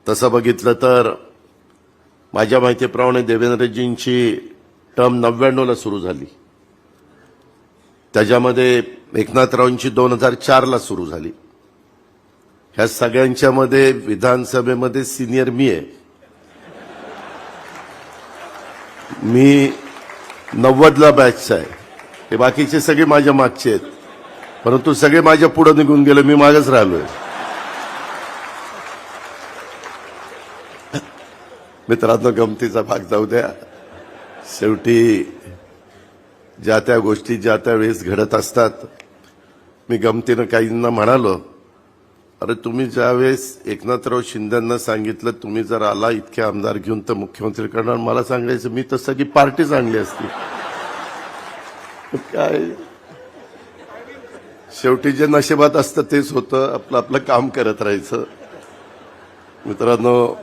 तसं बघितलं तर माझ्या माहितीप्रमाणे देवेंद्रजींची टर्म 99ला सुरू झाली. त्याच्यामध्ये एकनाथरावांची 2004ला सुरू झाली. ह्या सगळ्यांच्या मध्ये विधानसभेमध्ये सिनियर मी आहे. मी 90ला बॅचचा आहे. हे बाकीचे सगळे माझ्या मागचे आहेत, परंतु सगळे माझ्या पुढे निघून गेले, मी मागच राहिलोय. मित्रांनो, गमतीचा भाग जाऊ द्या. शेवटी ज्या त्या गोष्टी ज्या त्या वेळेस घडत असतात. मी गमतीनं काहींना म्हणालो, अरे तुम्ही ज्यावेळेस एकनाथराव शिंदेंना सांगितलं तुम्ही जर आला इतके आमदार घेऊन तर मुख्यमंत्री करणार, मला सांगायचं मी तर सगळी पार्टीच आणली असती. काय शेवटी जे नशिबात असतं तेच होतं. आपलं आपलं काम करत राहायचं. मित्रांनो,